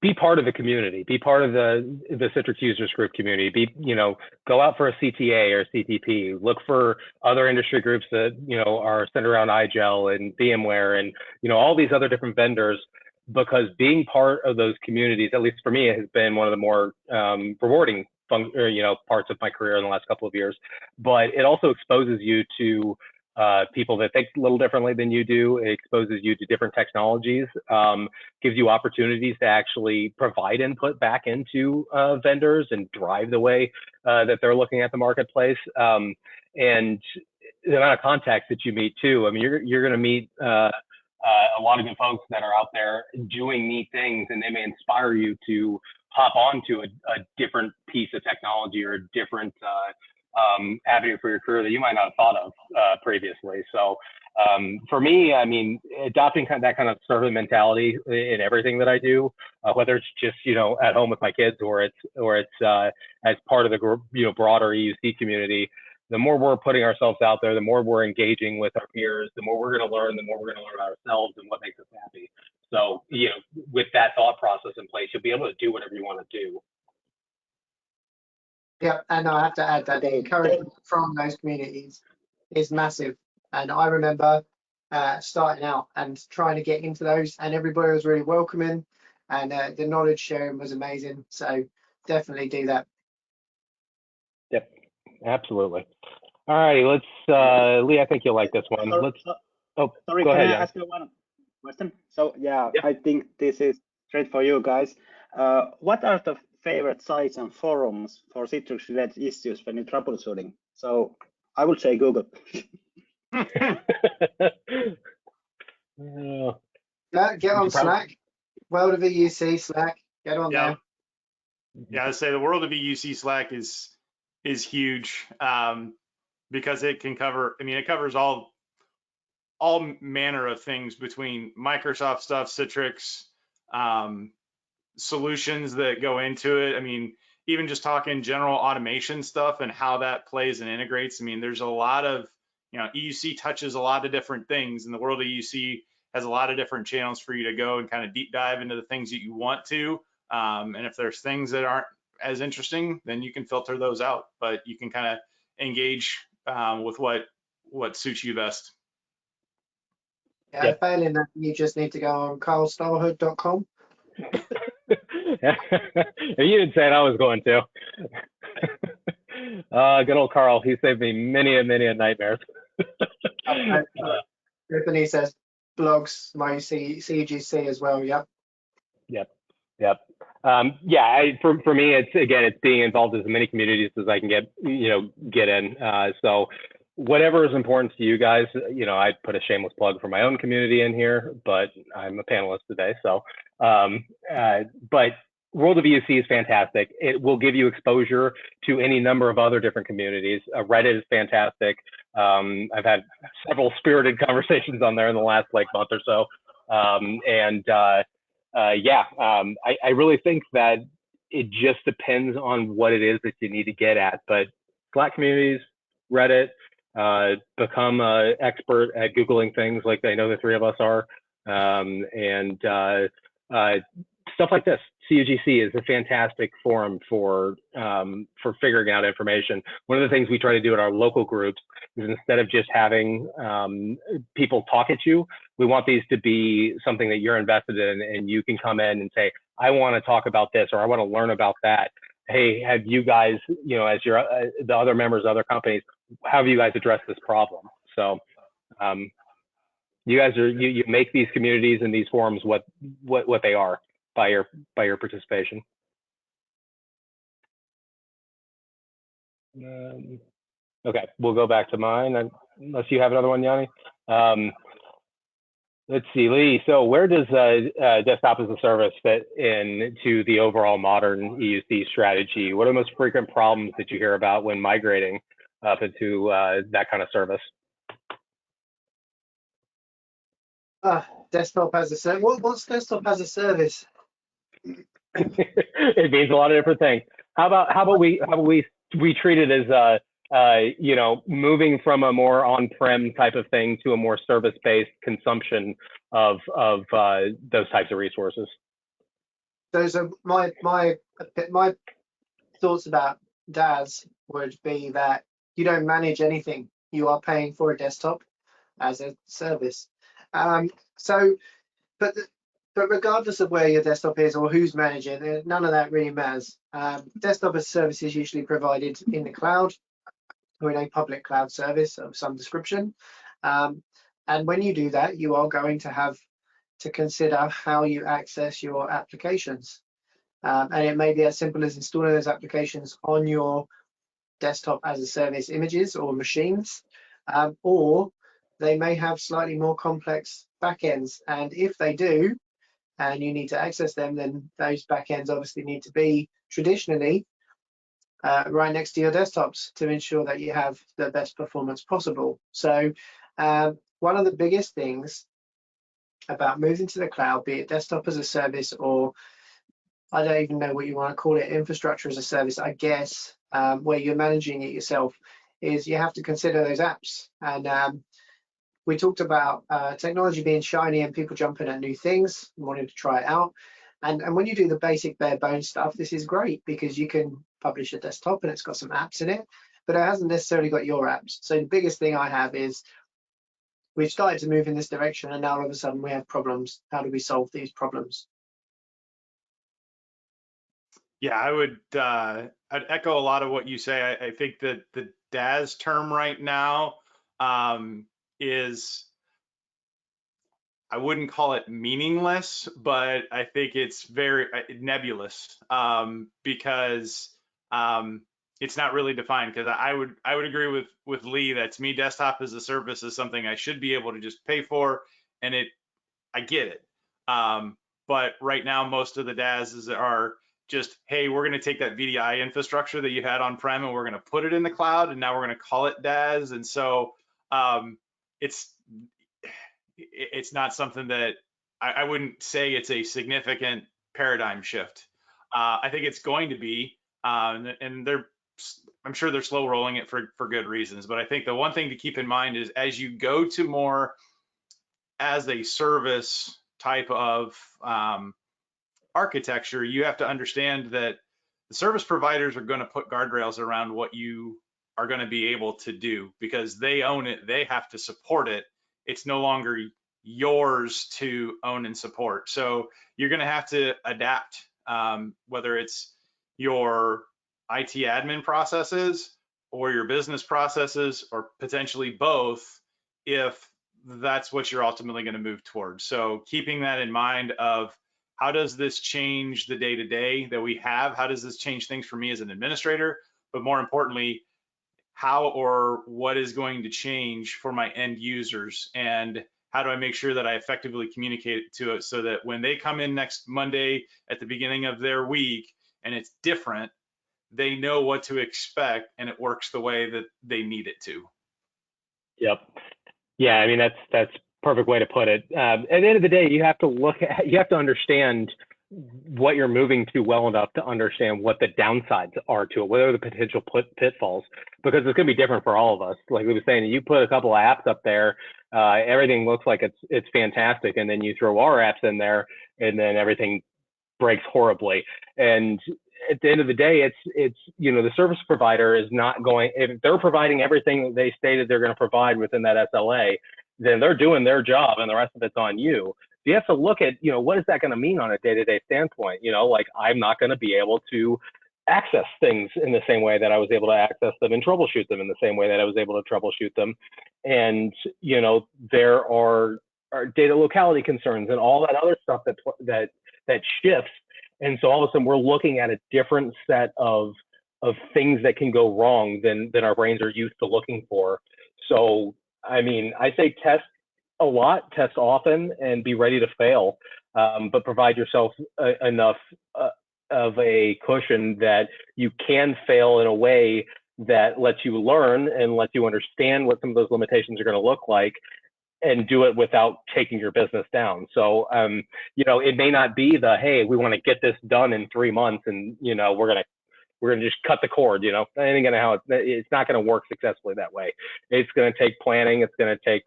Be part of the community. Be part of the Citrix users group community. Go out for a CTA or CTP. Look for other industry groups that are centered around iGel and VMware and all these other different vendors. Because being part of those communities, at least for me, has been one of the more rewarding parts of my career in the last couple of years. But it also exposes you to people that think a little differently than you do. It exposes you to different technologies, gives you opportunities to actually provide input back into vendors and drive the way that they're looking at the marketplace. And the amount of contacts that you meet too. I mean, you're going to meet a lot of good folks that are out there doing neat things, and they may inspire you to hop onto a different piece of technology or a different avenue for your career that you might not have thought of previously. So for me, I mean, adopting that kind of servant mentality in everything that I do, whether it's just at home with my kids or it's as part of the broader EUC community. The more we're putting ourselves out there, the more we're engaging with our peers, the more we're going to learn, the more we're going to learn about ourselves and what makes us happy. So, with that thought process in place, you'll be able to do whatever you want to do. Yeah, and I have to add that the encouragement from those communities is massive. And I remember starting out and trying to get into those, and everybody was really welcoming, and the knowledge sharing was amazing. So definitely do that. Yep, absolutely. All right, let's Lee, I think you'll like this one. Sorry, go ahead. Can I ask you one question? So yeah, I think this is straight for you guys. What are the favorite sites and forums for Citrix related issues when you're troubleshooting? So I would say Google. Get on Slack. World of EUC Slack. Get on there. Yeah, I'd say the World of EUC Slack is huge because it can cover. I mean, it covers all manner of things between Microsoft stuff, Citrix, solutions that go into it. I mean, even just talking general automation stuff and how that plays and integrates. I mean, there's a lot of, EUC touches a lot of different things, and the World of EUC has a lot of different channels for you to go and kind of deep dive into the things that you want to. And if there's things that aren't as interesting, then you can filter those out, but you can kind of engage with what suits you best. Yeah, failing that, you just need to go on carlstarhood.com. You didn't say it, I was going to. Good old Carl, he saved me many a nightmares. Tiffany says blogs, my CUGC as well. Yep. For me, it's being involved in as many communities as I can get in. So whatever is important to you guys. You know, I put a shameless plug for my own community in here, but I'm a panelist today. So, but World of UC is fantastic. It will give you exposure to any number of other different communities. Reddit is fantastic. I've had several spirited conversations on there in the last like month or so. I really think that it just depends on what it is that you need to get at. But Slack communities, Reddit, become an expert at Googling things like I know the three of us are, stuff like this. CUGC is a fantastic forum for figuring out information. One of the things we try to do at our local groups is instead of just having people talk at you, we want these to be something that you're invested in, and you can come in and say, I want to talk about this, or I want to learn about that. Hey, have you guys, you know, as your the other members of other companies, how have you guys addressed this problem? So you guys are you make these communities and these forums what they are by your participation. Okay, we'll go back to mine unless you have another one, Yanni. Let's see, Lee. So where does desktop as a service fit into the overall modern EUC strategy? What are the most frequent problems that you hear about when migrating up into that kind of service? Desktop as a service. What's desktop as a service? It means a lot of different things. How about we treat it as you know, moving from a more on-prem type of thing to a more service-based consumption of those types of resources. So my thoughts about DAS would be that you don't manage anything. You are paying for a desktop as a service. But regardless of where your desktop is or who's managing it, none of that really matters. Desktop as a service is usually provided in the cloud or in a public cloud service of some description. And when you do that, you are going to have to consider how you access your applications. And it may be as simple as installing those applications on your desktop as a service images or machines, or they may have slightly more complex backends. And if they do, and you need to access them, then those backends obviously need to be traditionally right next to your desktops to ensure that you have the best performance possible. So one of the biggest things about moving to the cloud, be it desktop as a service, or I don't even know what you want to call it, infrastructure as a service, I guess, where you're managing it yourself, is you have to consider those apps. And we talked about technology being shiny and people jumping at new things and wanting to try it out. And when you do the basic bare bones stuff, this is great because you can publish a desktop and it's got some apps in it, but it hasn't necessarily got your apps. So the biggest thing I have is we've started to move in this direction and now all of a sudden we have problems. How do we solve these problems? Yeah, I'd echo a lot of what you say. I think that the DAS term right now is, I wouldn't call it meaningless, but I think it's very nebulous because it's not really defined. Because I would agree with Lee that to me, desktop as a service is something I should be able to just pay for, and I get it. But right now, most of the DASs are just, hey, we're going to take that VDI infrastructure that you had on-prem and we're going to put it in the cloud, and now we're going to call it DAS. And so it's not something that I wouldn't say it's a significant paradigm shift. I think it's going to be, and I'm sure they're slow rolling it for good reasons. But I think the one thing to keep in mind is as you go to more as a service type of architecture, you have to understand that the service providers are going to put guardrails around what you are going to be able to do because they own it, they have to support it. It's no longer yours to own and support. So you're going to have to adapt, whether it's your IT admin processes or your business processes or potentially both, if that's what you're ultimately going to move towards. So keeping that in mind of how does this change the day-to-day that we have? How does this change things for me as an administrator? But more importantly, how or what is going to change for my end users, and how do I make sure that I effectively communicate to it so that when they come in next Monday at the beginning of their week and it's different, they know what to expect and it works the way that they need it to. Yep. Yeah, I mean, that's perfect way to put it. At the end of the day, you have to understand what you're moving to well enough to understand what the downsides are to it, what are the potential pitfalls, because it's going to be different for all of us. Like we were saying, you put a couple of apps up there, everything looks like it's fantastic, and then you throw our apps in there, and then everything breaks horribly. And at the end of the day, it's the service provider is not going, if they're providing everything that they stated they're going to provide within that SLA, then they're doing their job, and the rest of it's on you. You have to look at, what is that going to mean on a day-to-day standpoint? Like I'm not going to be able to access things in the same way that I was able to access them and troubleshoot them in the same way that I was able to troubleshoot them. And, there are data locality concerns and all that other stuff that shifts. And so all of a sudden we're looking at a different set of things that can go wrong than our brains are used to looking for. So, I mean, I say test a lot, test often, and be ready to fail, but provide yourself enough of a cushion that you can fail in a way that lets you learn and lets you understand what some of those limitations are going to look like, and do it without taking your business down. So, it may not be hey, we want to get this done in 3 months, and we're gonna just cut the cord. It's not going to work successfully that way. It's going to take planning. It's going to take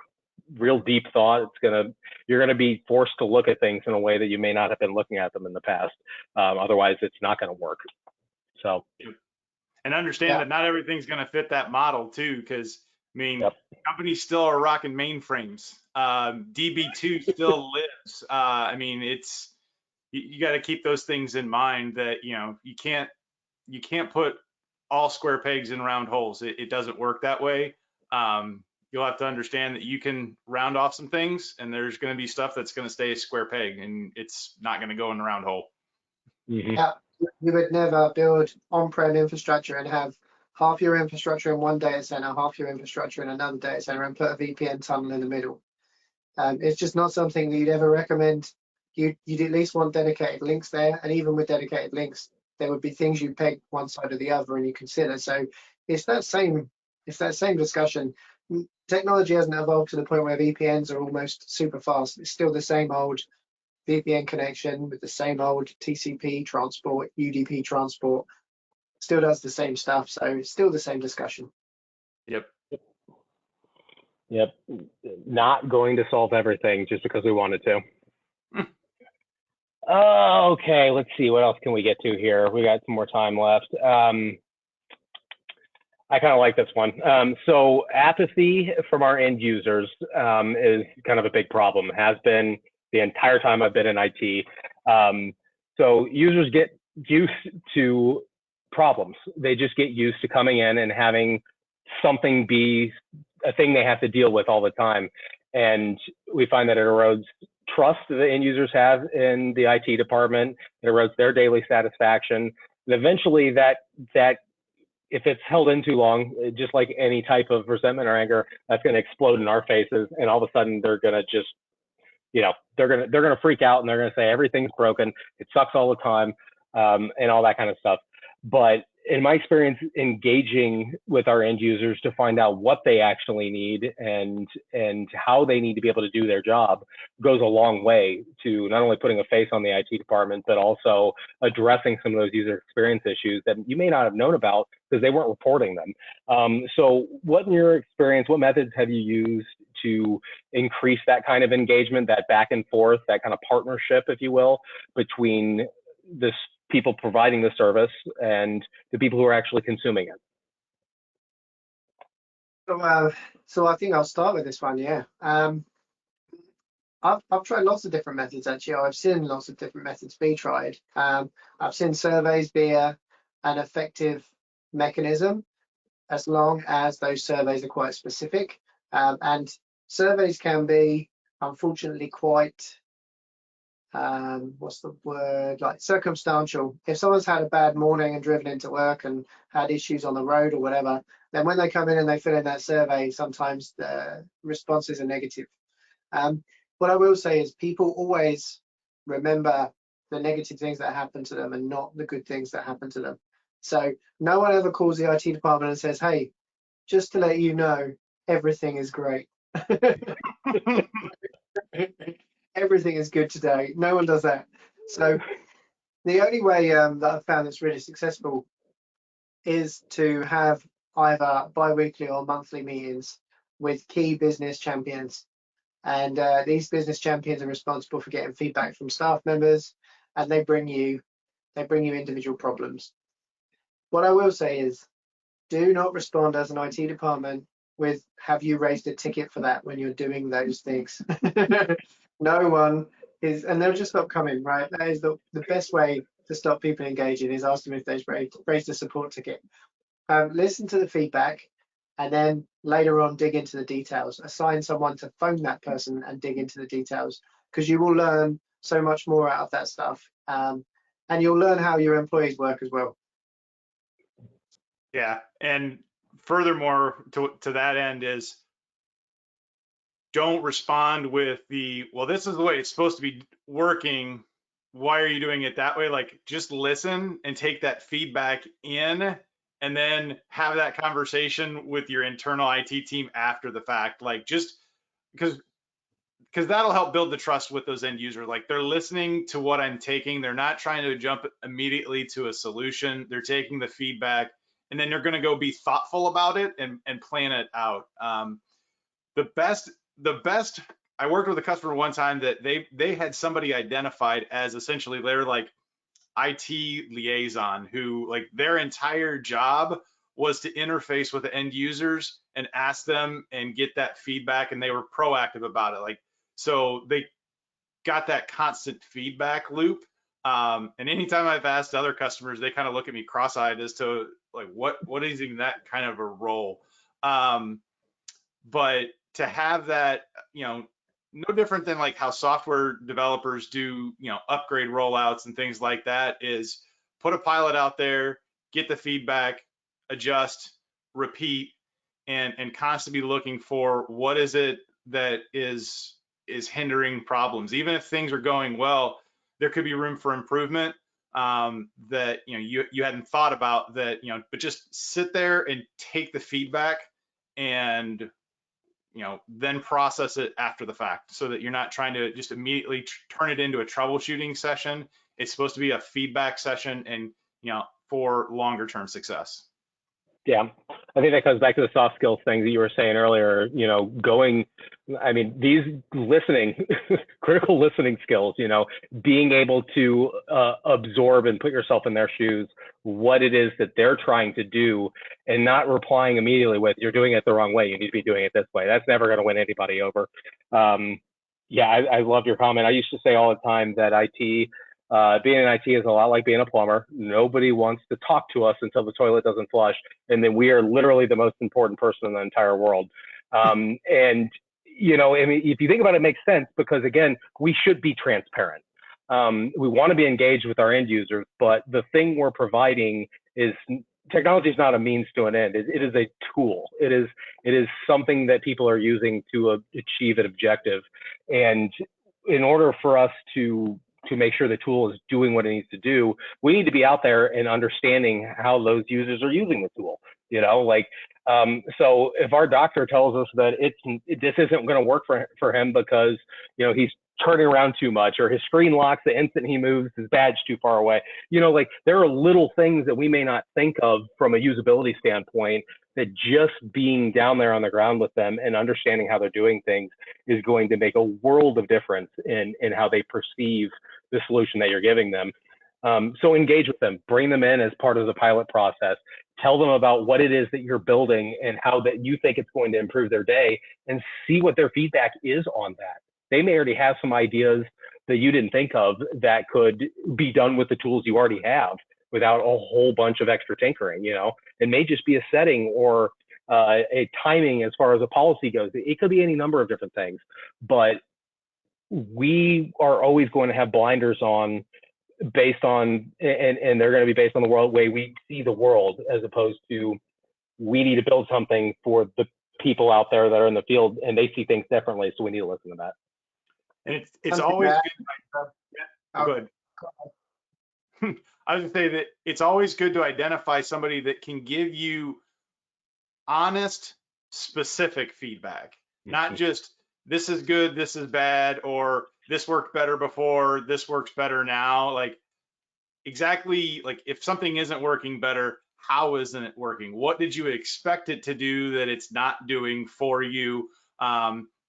real deep thought. You're going to be forced to look at things in a way that you may not have been looking at them in the past. Otherwise, it's not going to work. So, and understand that not everything's going to fit that model too, because I mean, companies still are rocking mainframes. DB2 still lives. I mean, you got to keep those things in mind that you can't put all square pegs in round holes. It doesn't work that way. You'll have to understand that you can round off some things, and there's going to be stuff that's going to stay a square peg, and it's not going to go in the round hole. Mm-hmm. Yeah, you would never build on-prem infrastructure and have half your infrastructure in one data center, half your infrastructure in another data center, and put a VPN tunnel in the middle. It's just not something that you'd ever recommend. You'd at least want dedicated links there, and even with dedicated links, there would be things you peg one side or the other and you consider. So it's that same discussion. Technology hasn't evolved to the point where VPNs are almost super fast. It's still the same old VPN connection with the same old TCP transport, UDP transport. Still does the same stuff. So it's still the same discussion. Yep. Not going to solve everything just because we wanted to. Okay, let's see. What else can we get to here? We got some more time left. I kind of like this one. So apathy from our end users is kind of a big problem. It has been the entire time I've been in IT. So users get used to problems. They just get used to coming in and having something be a thing they have to deal with all the time. And we find that it erodes trust that the end users have in the IT department. It erodes their daily satisfaction. And eventually that if it's held in too long, just like any type of resentment or anger, that's going to explode in our faces. And all of a sudden they're going to just, they're going to freak out, and they're going to say everything's broken. It sucks all the time, and all that kind of stuff. But in my experience, engaging with our end users to find out what they actually need and how they need to be able to do their job goes a long way to not only putting a face on the IT department, but also addressing some of those user experience issues that you may not have known about because they weren't reporting them. So what, in your experience, what methods have you used to increase that kind of engagement, that back and forth, that kind of partnership, if you will, between this people providing the service and the people who are actually consuming it? So I think I'll start with this one. Yeah. I've tried lots of different methods, actually. I've seen lots of different methods be tried. I've seen surveys be an effective mechanism as long as those surveys are quite specific. And surveys can be, unfortunately, quite what's the word, like circumstantial. If someone's had a bad morning and driven into work and had issues on the road or whatever, then when they come in and they fill in that survey, sometimes the responses are negative. What I will say is people always remember the negative things that happen to them and not the good things that happen to them. So no one ever calls the IT department and says, hey, just to let you know, everything is great. Everything is good today. No one does that. So the only way that I've found that's really successful is to have either bi-weekly or monthly meetings with key business champions. And these business champions are responsible for getting feedback from staff members, and they bring you individual problems. What I will say is, do not respond as an IT department with, have you raised a ticket for that when you're doing those things? No one is, and they'll just stop coming, right? That is the best way to stop people engaging, is ask them if they've raised a support ticket. Listen to the feedback, and then later on dig into the details. Assign someone to phone that person and dig into the details, because you will learn so much more out of that stuff. And you'll learn how your employees work as well. Yeah, and furthermore, to that end is, don't respond with the, well, this is the way it's supposed to be working. Why are you doing it that way? Like, just listen and take that feedback in, and then have that conversation with your internal IT team after the fact. Like, just because that'll help build the trust with those end users. Like, they're listening to what I'm taking. They're not trying to jump immediately to a solution. They're taking the feedback, and then they're going to go be thoughtful about it and plan it out. The best, I worked with a customer one time that they had somebody identified as essentially their like IT liaison, who like their entire job was to interface with the end users and ask them and get that feedback, and they were proactive about it. Like, so they got that constant feedback loop. And anytime I've asked other customers, they kind of look at me cross-eyed as to like, what is even that kind of a role? But to have that, no different than like how software developers do, upgrade rollouts and things like that, is put a pilot out there, get the feedback, adjust, repeat, and constantly looking for what is it that is hindering problems. Even if things are going well, there could be room for improvement that you hadn't thought about that, but just sit there and take the feedback and then process it after the fact, so that you're not trying to just immediately turn it into a troubleshooting session. It's supposed to be a feedback session, and for longer term success. Yeah, I think that comes back to the soft skills thing that you were saying earlier, these listening, critical listening skills, being able to absorb and put yourself in their shoes, what it is that they're trying to do, and not replying immediately with, you're doing it the wrong way, you need to be doing it this way. That's never going to win anybody over. I love your comment. I used to say all the time that being in IT is a lot like being a plumber. Nobody wants to talk to us until the toilet doesn't flush, and then we are literally the most important person in the entire world. If you think about it, it makes sense, because again, we should be transparent. We want to be engaged with our end users, but the thing we're providing is, technology is not a means to an end. It is a tool. It is something that people are using to achieve an objective. And in order for us to make sure the tool is doing what it needs to do, we need to be out there and understanding how those users are using the tool. So if our doctor tells us that this isn't going to work for him because he's turning around too much, or his screen locks the instant he moves his badge too far away, there are little things that we may not think of from a usability standpoint, that just being down there on the ground with them and understanding how they're doing things is going to make a world of difference in how they perceive the solution that you're giving them. So engage with them, bring them in as part of the pilot process, tell them about what it is that you're building and how that you think it's going to improve their day, and see what their feedback is on that. They may already have some ideas that you didn't think of that could be done with the tools you already have without a whole bunch of extra tinkering. It may just be a setting or a timing as far as a policy goes. It could be any number of different things, but we are always going to have blinders on based on, and they're going to be based on the way we see the world, as opposed to we need to build something for the people out there that are in the field and they see things differently. So we need to listen to that. And it's always good. Go ahead. I was going to say that it's always good to identify somebody that can give you honest, specific feedback, not just this is good, this is bad, or this worked better before, this works better now. Like, exactly, like if something isn't working better, how isn't it working? What did you expect it to do that it's not doing for you?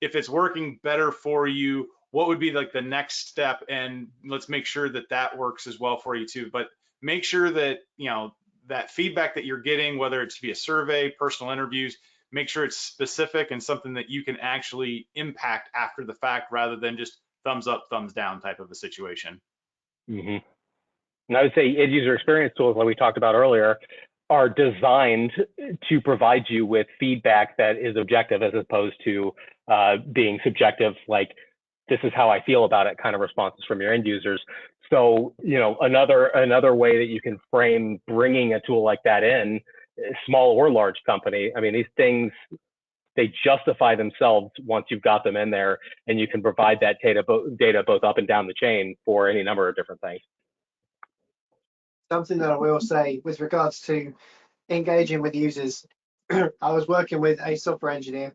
If it's working better for you, what would be like the next step? And let's make sure that that works as well for you too. But make sure that, you know, that feedback that you're getting, whether it's via survey, personal interviews, make sure it's specific and something that you can actually impact after the fact, rather than just thumbs up, thumbs down type of a situation. Mm-hmm. And I would say end user experience tools, like we talked about earlier, are designed to provide you with feedback that is objective, as opposed to being subjective, like this is how I feel about it kind of responses from your end users. So, you know, another way that you can frame bringing a tool like that in, small or large company, I mean, these things, they justify themselves once you've got them in there, and you can provide that data both up and down the chain for any number of different things. Something that I will say with regards to engaging with users, I was working with a software engineer,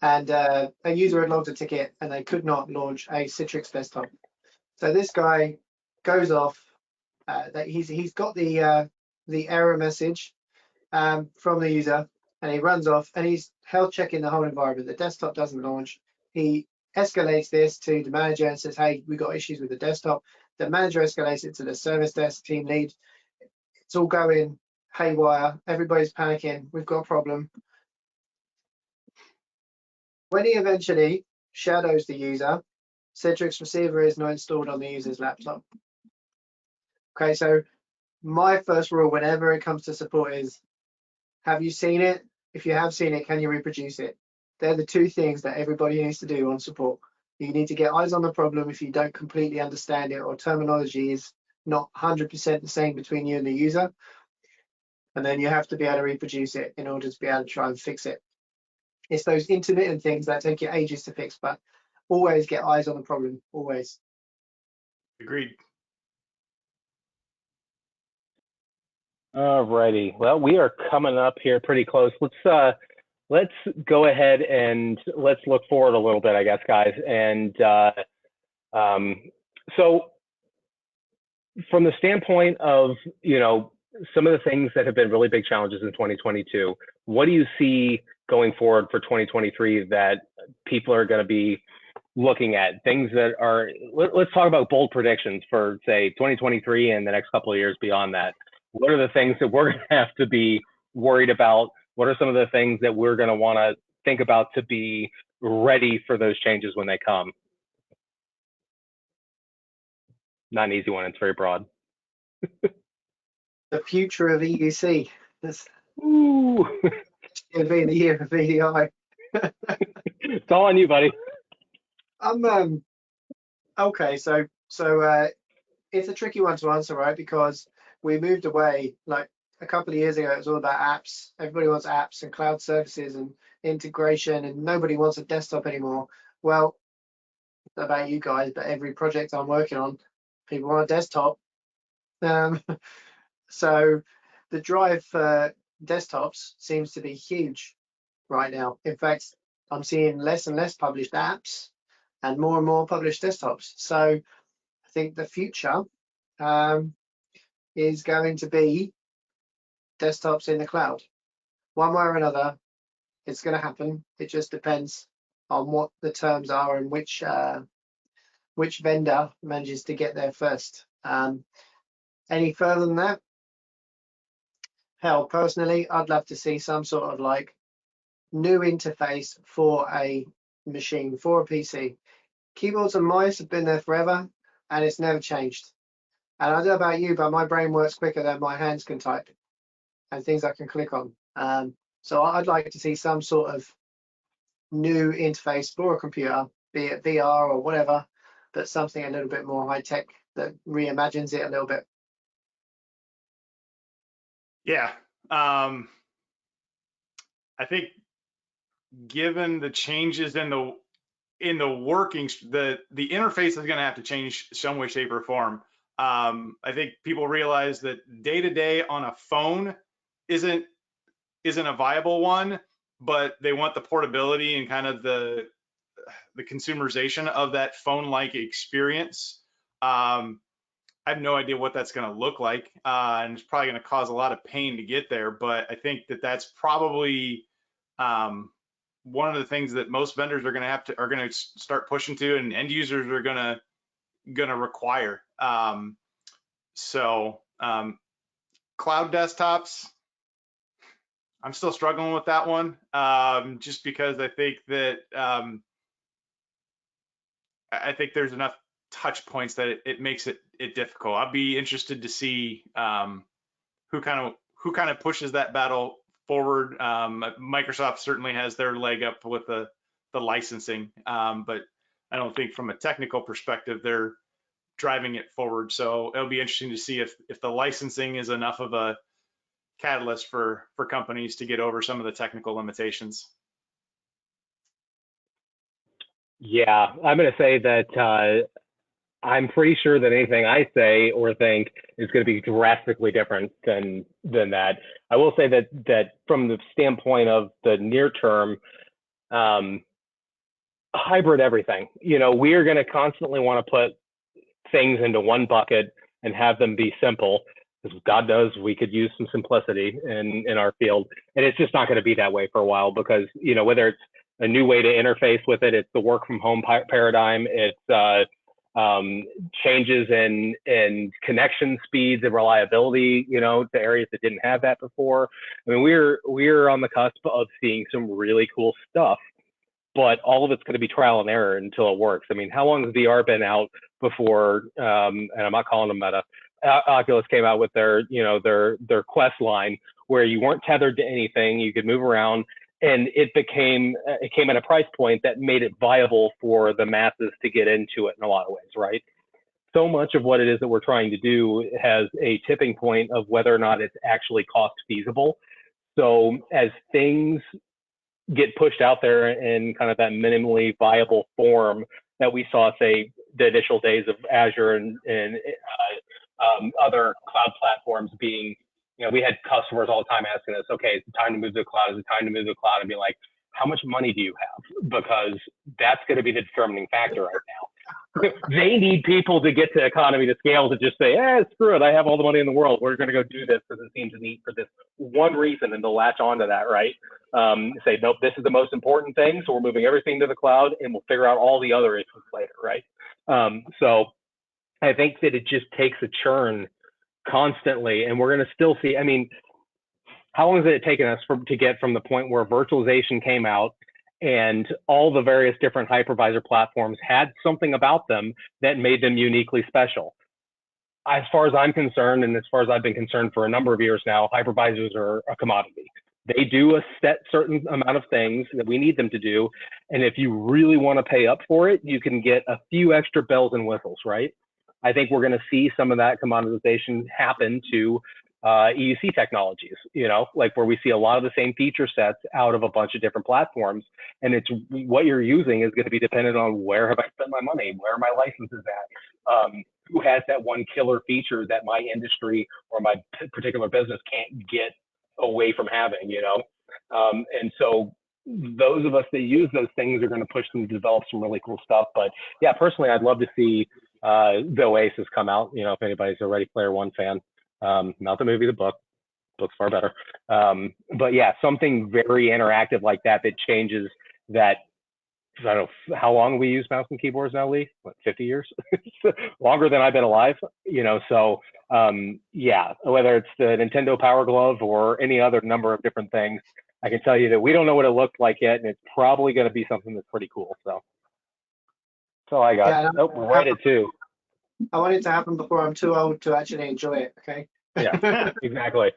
and a user had logged a ticket and they could not launch a Citrix desktop. So this guy goes off, that he's got the error message from the user, and he runs off and he's health checking the whole environment. The desktop doesn't launch. He escalates this to the manager and says, hey, we got issues with the desktop. The manager escalates it to the service desk team lead. It's all going haywire. Everybody's panicking. We've got a problem. When he eventually shadows the user, Citrix receiver is not installed on the user's laptop. Okay, so my first rule whenever it comes to support is, have you seen it? If you have seen it, can you reproduce it? They're the two things that everybody needs to do on support. You need to get eyes on the problem if you don't completely understand it, or terminology is not 100% the same between you and the user. And then you have to be able to reproduce it in order to be able to try and fix it. It's those intermittent things that take you ages to fix, but always get eyes on the problem, always. Agreed. All righty. Well, we are coming up here pretty close. Let's go ahead and let's look forward a little bit, I guess, guys. And so from the standpoint of, you know, some of the things that have been really big challenges in 2022, what do you see going forward for 2023 that people are going to be looking at? Things that are, let's talk about bold predictions for, say, 2023 and the next couple of years beyond that. What are the things that we're going to have to be worried about? What are some of the things that we're going to want to think about to be ready for those changes when they come? Not an easy one. It's very broad. The future of EUC. Ooh. It'll be the year of VDI. It's all on you, buddy. Okay, so it's a tricky one to answer, right? Because we moved away, like a couple of years ago, it was all about apps. Everybody wants apps and cloud services and integration, and nobody wants a desktop anymore. Well, not about you guys, but every project I'm working on, people want a desktop. So the drive for desktops seems to be huge right now. In fact, I'm seeing less and less published apps and more published desktops. So I think the future is going to be desktops in the cloud. One way or another, it's going to happen. It just depends on what the terms are and which vendor manages to get there first. Any further than that? Hell, personally, I'd love to see some sort of like new interface for a machine, for a PC. Keyboards and mice have been there forever and it's never changed. And I don't know about you, but my brain works quicker than my hands can type and things I can click on. So I'd like to see some sort of new interface for a computer, be it VR or whatever, but something a little bit more high tech that reimagines it a little bit. Yeah. I think given the changes in the workings, the interface is going to have to change some way, shape, or form. I think people realize that day to day on a phone isn't a viable one, but they want the portability and kind of the consumerization of that phone-like experience. I have no idea what that's going to look like, and it's probably going to cause a lot of pain to get there. But I think that that's probably one of the things that most vendors are going to start pushing to, and end users are going to require. Cloud desktops, I'm still struggling with that one, just because I think that there's enough touch points that it makes it difficult. I'd be interested to see who kind of pushes that battle forward. Microsoft certainly has their leg up with the licensing, but I don't think from a technical perspective they're driving it forward. So it'll be interesting to see if the licensing is enough of a catalyst for companies to get over some of the technical limitations. Yeah, I'm going to say that I'm pretty sure that anything I say or think is going to be drastically different than that. I will say that from the standpoint of the near term, hybrid everything. We are going to constantly want to put things into one bucket and have them be simple, because God knows we could use some simplicity in our field, and it's just not going to be that way for a while, because whether it's a new way to interface with it, it's the work from home paradigm, it's changes in connection speeds and reliability, to areas that didn't have that before. I mean, we're on the cusp of seeing some really cool stuff, but all of it's going to be trial and error until it works. I mean, how long has VR been out before? And I'm not calling them Meta. Oculus came out with their Quest line, where you weren't tethered to anything, you could move around, and it came at a price point that made it viable for the masses to get into it in a lot of ways, right? So much of what it is that we're trying to do has a tipping point of whether or not it's actually cost feasible. So as things get pushed out there in kind of that minimally viable form that we saw, say, the initial days of Azure and other cloud platforms being, we had customers all the time asking us, okay, is it time to move to the cloud? Is it time to move to the cloud? And be like, how much money do you have? Because that's going to be the determining factor right now. They need people to get to economy to scale to just say, screw it, I have all the money in the world. We're going to go do this because it seems neat for this one reason, and they'll latch onto that, right? Say, nope, this is the most important thing, so we're moving everything to the cloud, and we'll figure out all the other issues later, right? So I think that it just takes a churn constantly, and we're going to still see. I mean, how long has it taken us to get from the point where virtualization came out and all the various different hypervisor platforms had something about them that made them uniquely special? As far as I'm concerned, and as far as I've been concerned for a number of years now, hypervisors are a commodity. They do a certain amount of things that we need them to do, and if you really want to pay up for it, you can get a few extra bells and whistles, right? I think we're going to see some of that commoditization happen to EUC technologies, like where we see a lot of the same feature sets out of a bunch of different platforms, and it's what you're using is going to be dependent on where have I spent my money, where are my licenses at, who has that one killer feature that my industry or my particular business can't get away from having, and so those of us that use those things are going to push them to develop some really cool stuff. But yeah, personally, I'd love to see the Oasis come out, if anybody's a Ready Player One fan. Not the movie, the book. Book's far better. But yeah, something very interactive like that changes that. I don't know how long we use mouse and keyboards now, Lee. What, 50 years? Longer than I've been alive, So yeah, whether it's the Nintendo Power Glove or any other number of different things, I can tell you that we don't know what it looked like yet, and it's probably going to be something that's pretty cool. So that's all I got. Yeah, we're rated too. I want it to happen before I'm too old to actually enjoy it. Okay. Yeah, exactly.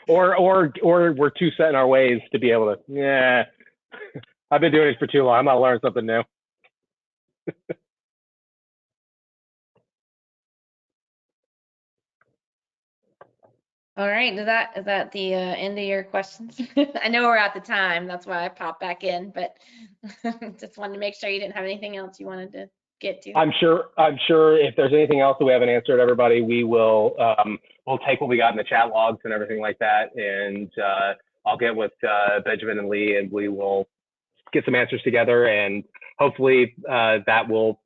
Or we're too set in our ways to be able to. Yeah, I've been doing this for too long. I'm not learning something new. All right, is that the end of your questions? I know we're at the time, that's why I popped back in, but just wanted to make sure you didn't have anything else you wanted to get to. I'm sure if there's anything else that we haven't answered, everybody, we will we'll take what we got in the chat logs and everything like that, and I'll get with Benjamin and Leee, and we will get some answers together, and hopefully that will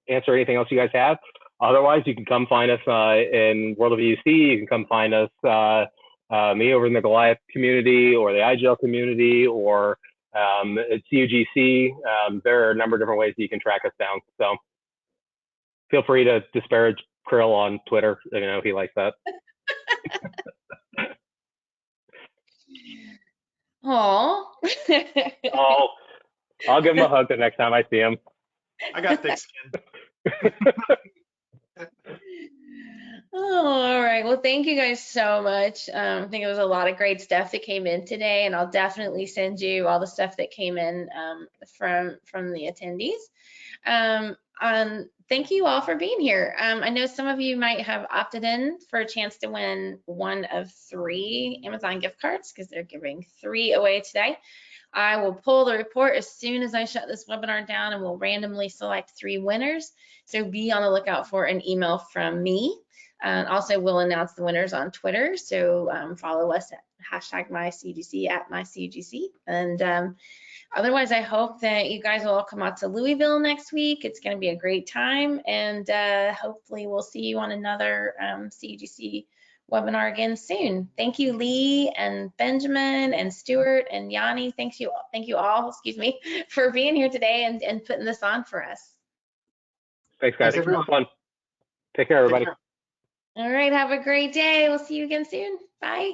answer anything else you guys have. Otherwise, you can come find us in World of UC. You can come find us, me over in the Goliath community or the IGL community or at CUGC. There are a number of different ways that you can track us down. So feel free to disparage Crill on Twitter. You know, he likes that. Oh. Oh, I'll give him a hug the next time I see him. I got thick skin. Oh, all right. Well, thank you guys so much. I think it was a lot of great stuff that came in today, and I'll definitely send you all the stuff that came in from the attendees. And thank you all for being here. I know some of you might have opted in for a chance to win one of 3 Amazon gift cards because they're giving 3 away today. I will pull the report as soon as I shut this webinar down, and we'll randomly select 3 winners. So be on the lookout for an email from me. And also we'll announce the winners on Twitter. So follow us at #myCUGC at myCUGC. And otherwise, I hope that you guys will all come out to Louisville next week. It's going to be a great time. And hopefully we'll see you on another CUGC webinar again soon. Thank you, Leee and Benjamin and Stuart and Yanni. Thank you all, excuse me, for being here today and putting this on for us. Thanks, guys. Thanks, It was fun. Take care, everybody. Take care. All right, have a great day. We'll see you again soon. Bye.